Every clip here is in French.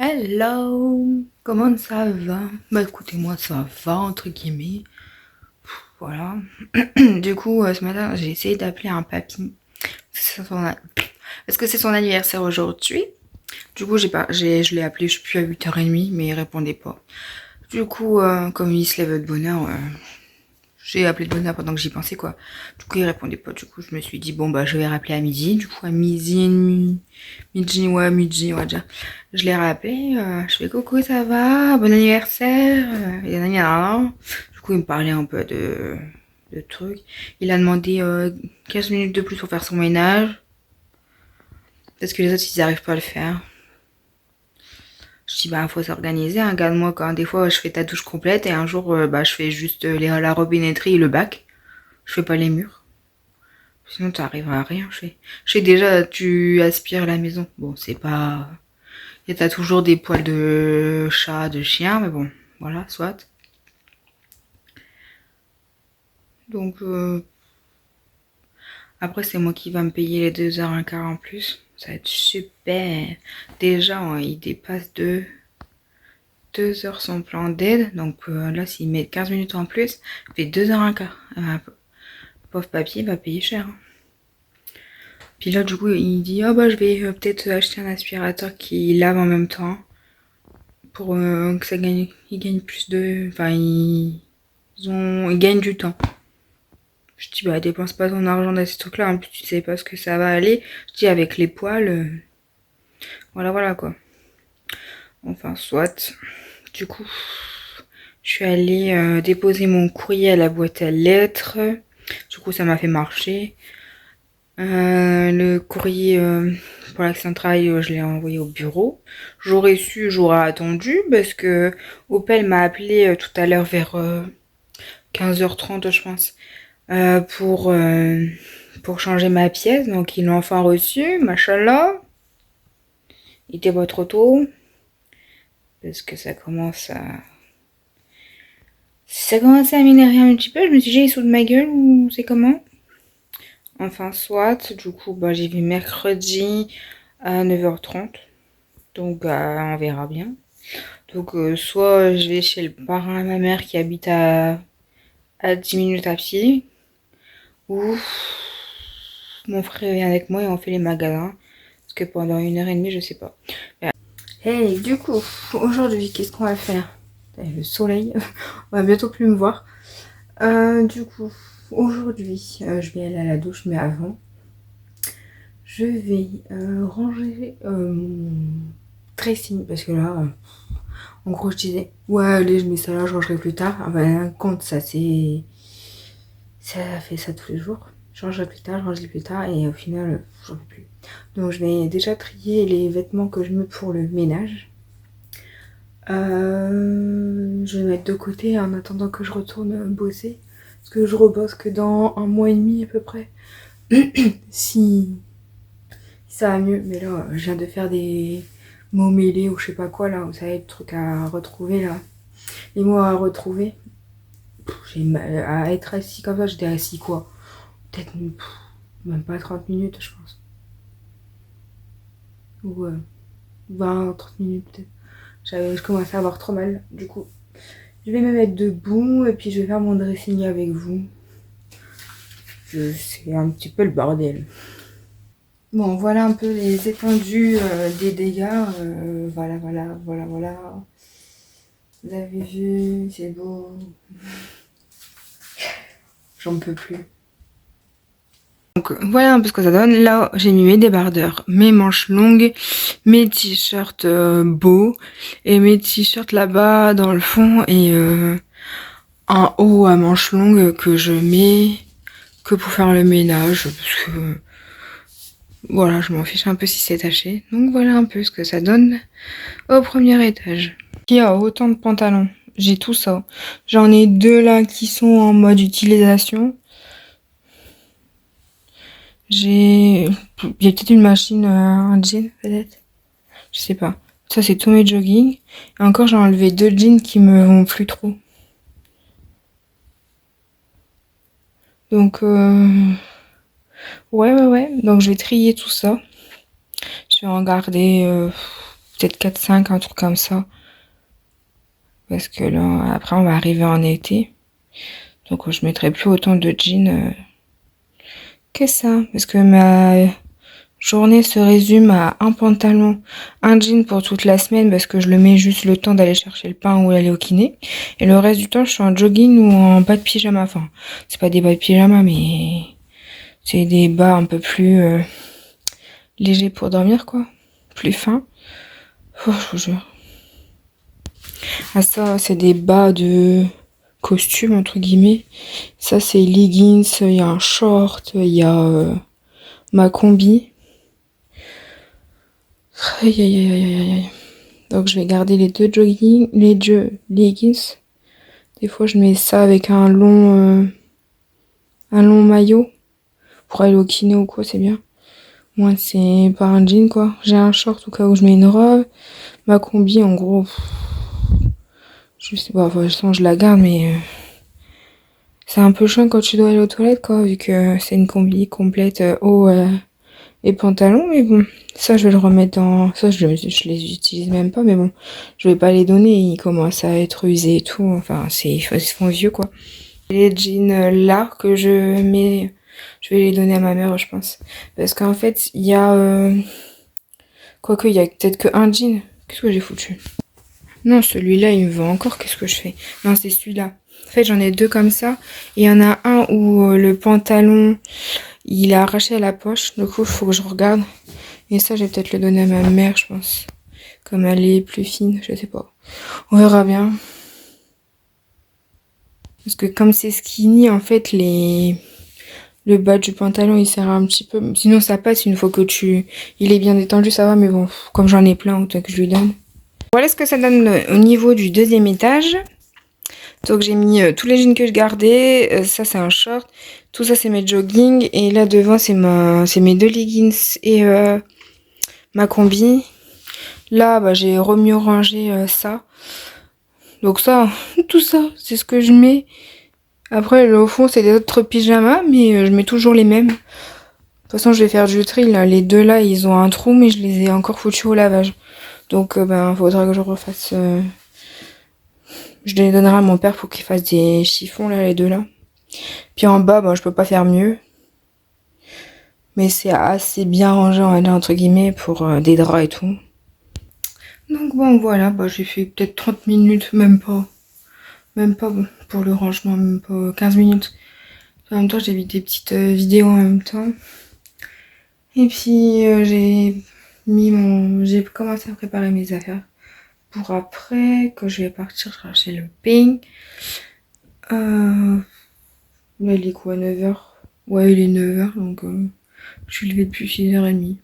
Hello, comment ça va? Bah écoutez, moi ça va entre guillemets, voilà. Du coup, ce matin j'ai essayé d'appeler un papy. C'est son a- Parce que c'est son anniversaire aujourd'hui. Du coup, je l'ai appelé, je suis plus à 8h30, mais il répondait pas. Du coup, comme il se lève de bonne heure, j'ai appelé de bonne heure pendant que j'y pensais quoi. Du coup, il répondait pas. Du coup, je me suis dit bon bah je vais rappeler à midi. Du coup, à midi et demi, midi, on va dire. Je l'ai rappelé. Je fais coucou, ça va, bon anniversaire. Et nanana. Du coup, il me parlait un peu de trucs. Il a demandé 15 minutes de plus pour faire son ménage parce que les autres ils arrivent pas à le faire. Je dis bah faut s'organiser. Un gars de moi quand des fois je fais ta douche complète et un jour bah je fais juste la robinetterie et le bac. Je fais pas les murs. Sinon, t'arrives à rien. Je sais déjà, tu aspires la maison. Bon, c'est pas. Et t'as toujours des poils de chat, de chien, mais bon, voilà, soit. Donc, après, c'est moi qui va me payer les 2h15 en plus. Ça va être super. Déjà, il dépasse de 2 heures son plan d'aide. Donc là, s'il met 15 minutes en plus, il fait 2h15. Pauvre papy, il va payer cher, hein. Puis là, du coup, il dit, oh bah, je vais peut-être acheter un aspirateur qui lave en même temps. Pour que ça gagne, ils gagnent plus de, enfin ils gagnent du temps. Je dis bah dépense pas ton argent dans ces trucs-là, en plus tu sais pas ce que ça va aller. Je dis avec les poils, voilà quoi. Enfin soit. Du coup, je suis allée déposer mon courrier à la boîte à lettres. Du coup ça m'a fait marcher. Le courrier pour l'accident de travail, je l'ai envoyé au bureau. J'aurais su, j'aurais attendu parce que Opel m'a appelé tout à l'heure vers 15h30 je pense, pour changer ma pièce. Donc ils l'ont enfin reçu, machallah. Il était pas trop tôt parce que ça commence à m'énerver un petit peu. Je me suis dit, j'ai les sous de ma gueule ou c'est comment? Enfin, soit. Du coup, bah, j'y vais mercredi à 9h30. Donc, on verra bien. Donc, soit je vais chez le parrain à ma mère qui habite à 10 minutes à pied, ou mon frère vient avec moi et on fait les magasins. Parce que pendant 1h30, je sais pas. Hey, du coup, aujourd'hui, qu'est-ce qu'on va faire? Le soleil, on va bientôt plus me voir. Du coup, aujourd'hui, je vais aller à la douche, mais avant, je vais ranger mon dressing. Parce que là, en gros, je disais, ouais, allez, je mets ça là, je rangerai plus tard. Ah ben, compte, ça c'est. Ça fait ça tous les jours. Je rangerai plus tard, je rangerai plus tard, et au final, j'en peux plus. Donc, je vais déjà trier les vêtements que je mets pour le ménage. Je vais mettre de côté en attendant que je retourne bosser. Parce que je rebosse que dans 1 mois et demi à peu près. si ça va mieux. Mais là, je viens de faire des mots mêlés ou je sais pas quoi là. Vous savez, le truc à retrouver là. Les mots à retrouver. J'ai mal à être assis comme ça. J'étais assis quoi? Peut-être même pas 30 minutes, je pense. Ou 20, 30 minutes peut-être. Je commençais à avoir trop mal. Du coup, je vais me mettre debout et puis je vais faire mon dressing avec vous. C'est un petit peu le bordel. Bon, voilà un peu les étendues des dégâts. Voilà. Vous avez vu, c'est beau. J'en peux plus. Donc voilà un peu ce que ça donne. Là, j'ai mis mes débardeurs, mes manches longues, mes t-shirts beaux et mes t-shirts là-bas dans le fond et un haut à manches longues que je mets que pour faire le ménage parce que voilà, je m'en fiche un peu si c'est taché. Donc voilà un peu ce que ça donne au premier étage. Qui a autant de pantalons? J'ai tout ça. J'en ai deux là qui sont en mode utilisation. J'ai... Il y a peut-être une machine, un jean peut-être. Je sais pas. Ça c'est tous mes jogging. Et encore j'ai enlevé deux jeans qui me vont plus trop. Donc ouais. Donc je vais trier tout ça. Je vais en garder peut-être 4-5, un truc comme ça. Parce que là, après, on va arriver en été. Donc, je mettrai plus autant de jeans que ça. Parce que ma journée se résume à un pantalon, un jean pour toute la semaine parce que je le mets juste le temps d'aller chercher le pain ou aller au kiné. Et le reste du temps, je suis en jogging ou en bas de pyjama. Enfin, c'est pas des bas de pyjama, mais c'est des bas un peu plus légers pour dormir, quoi. Plus fins. Oh, je vous jure. Ah, ça, c'est des bas de costume, entre guillemets. Ça, c'est leggings, il y a un short, il y a ma combi. Aïe, aïe, aïe, aïe, aïe, aïe. Donc, je vais garder les deux jogging, les deux leggings. Des fois, je mets ça avec un long maillot pour aller au kiné ou quoi, c'est bien. Moi, c'est pas un jean, quoi. J'ai un short au cas où je mets une robe. Ma combi, en gros, je sais pas, de toute façon, je la garde, mais c'est un peu chiant quand tu dois aller aux toilettes, quoi, vu que c'est une combi complète haut et pantalon. Mais bon, ça, je vais le remettre dans... Ça, je les utilise même pas, mais bon, je vais pas les donner. Ils commencent à être usés et tout. Enfin, ils se font vieux, quoi. Les jeans là que je mets, je vais les donner à ma mère, je pense. Parce qu'en fait, il y a... Quoique, il y a peut-être que un jean. Qu'est-ce que j'ai foutu? Non, celui-là, il me va encore. Qu'est-ce que je fais? Non, c'est celui-là. En fait, j'en ai deux comme ça. Et il y en a un où le pantalon, il est arraché à la poche. Du coup, il faut que je regarde. Et ça, je vais peut-être le donner à ma mère, je pense. Comme elle est plus fine, je sais pas. On verra bien. Parce que comme c'est skinny, en fait, le bas du pantalon, il sert un petit peu. Sinon, ça passe une fois que il est bien détendu, ça va. Mais bon, comme j'en ai plein, autant que je lui donne. Voilà ce que ça donne au niveau du deuxième étage. Donc j'ai mis tous les jeans que je gardais. Ça, c'est un short. Tout ça, c'est mes jogging. Et là, devant, c'est mes deux leggings et ma combi. Là, bah, j'ai mieux rangé ça. Donc ça, tout ça, c'est ce que je mets. Après, au fond, c'est des autres pyjamas, mais je mets toujours les mêmes. De toute façon, je vais faire du tri, là. Les deux, là, ils ont un trou, mais je les ai encore foutus au lavage. Donc, ben, faudra que je refasse... Je les donnerai à mon père pour qu'il fasse des chiffons, là, les deux, là. Puis en bas, ben, je peux pas faire mieux. Mais c'est assez bien rangé, on va dire, entre guillemets, pour des draps et tout. Donc bon, voilà, bah, j'ai fait peut-être 30 minutes, même pas. Même pas, bon, pour le rangement, même pas 15 minutes. En même temps, j'ai vu des petites vidéos en même temps. Et puis, j'ai commencé à préparer mes affaires pour après, que je vais partir chercher le pain. Là, il est quoi, 9h? Ouais, il est 9h, donc je suis levée depuis 6h30.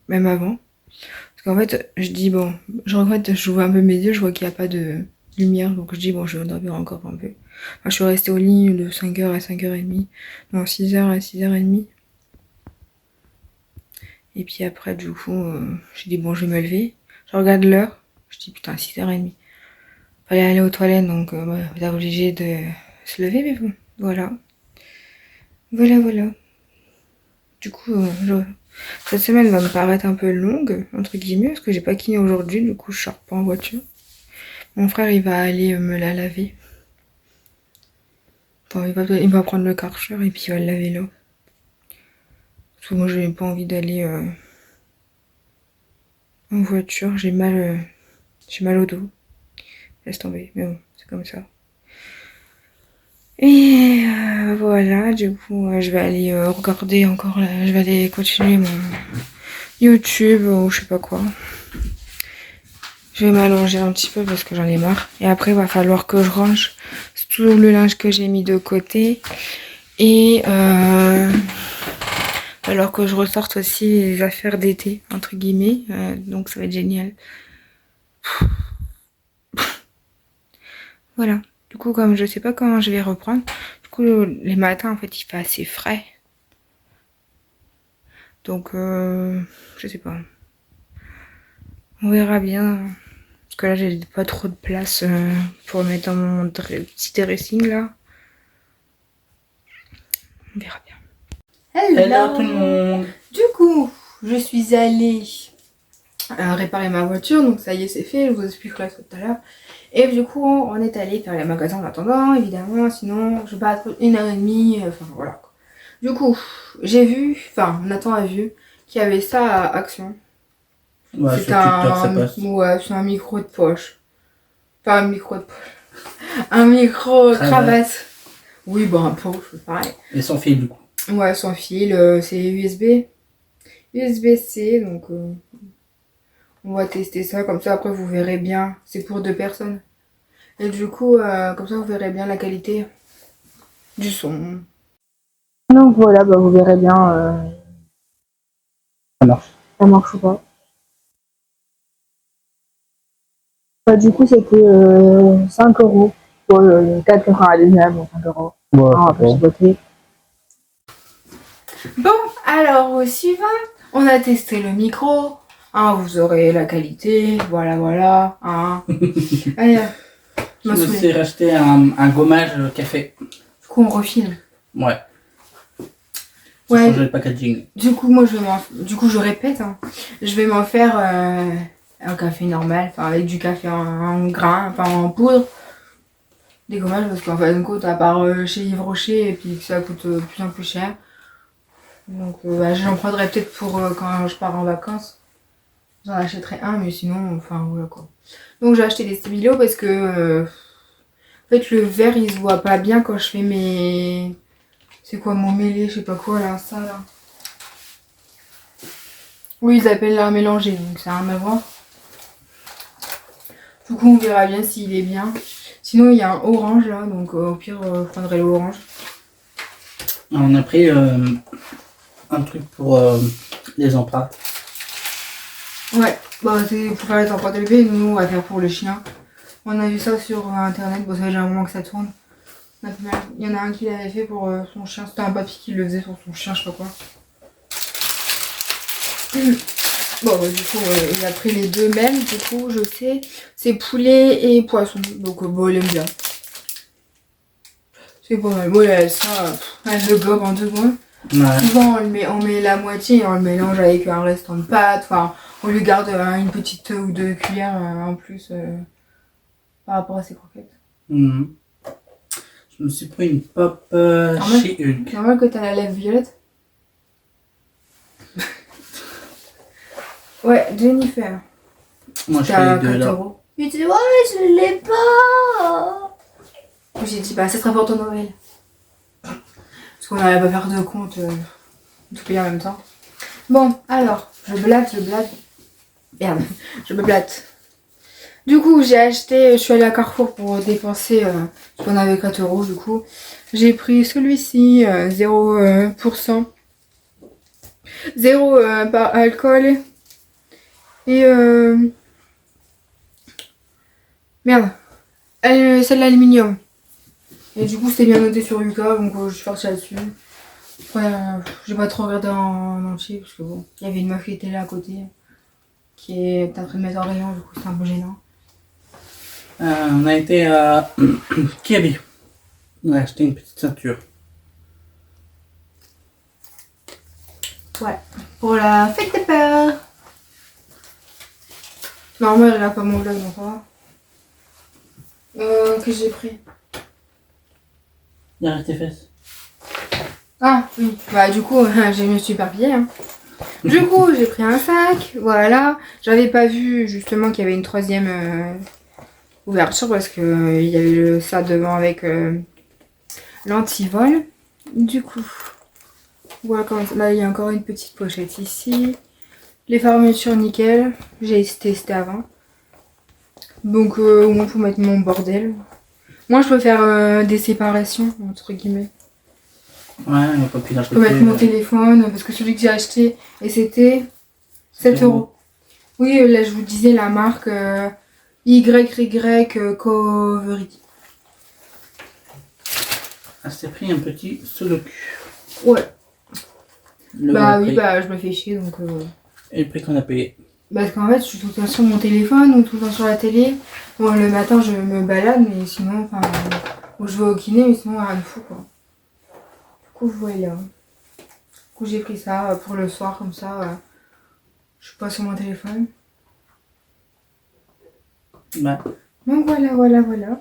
Même avant. Parce qu'en fait, je dis, bon, je regrette, je vois un peu mes yeux, je vois qu'il n'y a pas de lumière, donc je dis, bon, je vais dormir encore un peu. Enfin, je suis restée au lit de 5h à 5h30. Non, 6h à 6h30. Et puis après, du coup, j'ai dit, bon, je vais me lever. Je regarde l'heure. Je dis, putain, 6h30. Fallait aller aux toilettes, donc ouais, vous êtes obligé de se lever, mais bon, voilà. Voilà. Du coup, cette semaine va me paraître un peu longue, entre guillemets, parce que j'ai pas kiné aujourd'hui, du coup, je sors pas en voiture. Mon frère, il va aller me la laver. Enfin, il va prendre le Karcher et puis il va le laver là. Parce que moi, j'ai pas envie d'aller en voiture, j'ai mal au dos. Laisse tomber, mais bon, c'est comme ça. Et voilà, du coup, je vais aller regarder encore, je vais aller continuer mon YouTube ou je sais pas quoi. Je vais m'allonger un petit peu parce que j'en ai marre. Et après, il va falloir que je range tout le linge que j'ai mis de côté. Et alors que je ressorte aussi les affaires d'été, entre guillemets. Donc ça va être génial. Voilà. Du coup, comme je sais pas comment je vais reprendre, du coup, les matins, en fait, il fait assez frais. Donc, je sais pas. On verra bien. Parce que là, j'ai pas trop de place pour mettre dans mon petit dressing, là. On verra bien. Hello tout le monde. Du coup, je suis allée réparer ma voiture, donc ça y est, c'est fait, je vous expliquerai ça tout à l'heure. Et du coup, on est allé faire les magasins en attendant, évidemment, sinon je vais pas attendre 1 heure et demie, enfin voilà quoi. Du coup, j'ai vu, enfin Nathan a vu qu'il y avait ça à Action. Ouais, C'est sur TikTok, ça passe. ouais, c'est un micro de poche. Pas un micro de poche. Un micro cravate. Oui, bon, un poche, pareil. Et sans fil, du coup. Ouais, sans fil, c'est USB. USB-C, donc on va tester ça, comme ça après vous verrez bien. C'est pour 2 personnes. Et du coup, comme ça vous verrez bien la qualité du son. Donc voilà, bah, vous verrez bien Ça marche. ça marche ou pas. Bah, du coup, c'était 5 euros pour 4,99 ou 5 euros. Ouais, Ah, on peut se. Bon, alors au suivant, on a testé le micro. Hein, vous aurez la qualité, voilà, voilà. Hein. Allez, je me suis racheté un gommage café. Du coup, on refile. Ouais. Ouais. Changer le packaging. Du coup, moi, je répète, hein. Je vais m'en faire un café normal, enfin avec du café en grain, enfin en poudre. Des gommages parce qu'en fin de compte, à part chez Yves Rocher et puis que ça coûte de plus en plus cher. Donc, bah, j'en prendrai peut-être pour quand je pars en vacances. J'en achèterai un, mais sinon, enfin voilà quoi. Donc, j'ai acheté des stylos parce que en fait, le verre il se voit pas bien quand je fais mes. C'est quoi mon mêlé, je sais pas quoi là, ça là. Oui, ils appellent l'art mélangé, donc ça n'a rien à voir. Du coup, on verra bien s'il est bien. Sinon, il y a un orange là, donc au pire, je prendrai l'orange. On a pris un truc pour les empreintes. Ouais, bah c'est pour faire les empreintes élevées, nous on va faire pour le chien. On a vu ça sur internet, bon ça fait déjà un moment que ça tourne. Il y en a un qui l'avait fait pour son chien, c'était un papy qui le faisait pour son chien, je sais pas quoi. Bon, bah, du coup, il a pris les deux mêmes, du coup, je sais. C'est poulet et poisson, donc bon, il aime bien. C'est pas mal. Bon, ça, elle le gobe en 2 secondes. Ouais. Souvent, on met la moitié et on le mélange avec un restant de pâtes. Enfin, on lui garde une petite ou 2 cuillères en plus par rapport à ses croquettes. Mmh. Je me suis pris une pop chez Hulk. Normal que t'as la lèvre violette. Ouais, Jennifer. Moi, je fais les deux là. Il dit, ouais, je l'ai pas. J'ai dit, bah, ça sera pour ton Noël. Parce qu'on n'allait pas faire de compte, tout payer en même temps. Bon, alors, je blatte. Merde, je me blatte. Du coup, j'ai acheté, je suis allée à Carrefour pour dépenser, parce qu'on avait 4 euros du coup. J'ai pris celui-ci, 0%. 0 par alcool. Et merde. C'est de l'aluminium. Et du coup, c'était bien noté sur Lucas, donc je suis partie là-dessus. Ouais, j'ai pas trop regardé en entier, parce que bon, il y avait une meuf qui était là à côté, qui est en train de mettre en rayon, du coup c'était un peu gênant. On a été à Kiabi. On a acheté une petite ceinture. Ouais, pour la fête des peurs. Normalement, elle regarde pas mon vlog, donc ça va. Que j'ai pris. Derrière tes fesses. Ah, oui. Bah, du coup, je me suis éparpillée. Hein. Du coup, j'ai pris un sac, voilà. J'avais pas vu justement qu'il y avait une troisième ouverture parce que il y avait ça devant avec l'antivol. Du coup, voilà comment ça. Là, il y a encore une petite pochette ici. Les fermetures nickel, j'ai testé avant. Donc, au moins pour mettre mon bordel. Moi, je peux faire des séparations, entre guillemets. Ouais, il n'y a pas plus d'un côté. Je peux mettre mon téléphone, parce que celui que j'ai acheté, et c'était 7 euros. Oui, là, je vous disais la marque YY Covery. Ah, c'est pris un petit sudoku. Ouais. Bah oui, bah je me fais chier, donc... Et le prix qu'on a payé. Parce qu'en fait, je suis tout le temps sur mon téléphone ou tout le temps sur la télé. Bon, le matin, je me balade, mais sinon, enfin... je vais au kiné, mais sinon, rien de fou, quoi. Du coup, voilà. Du coup, j'ai pris ça pour le soir, comme ça, je suis pas sur mon téléphone. Ben, Donc voilà, voilà, voilà.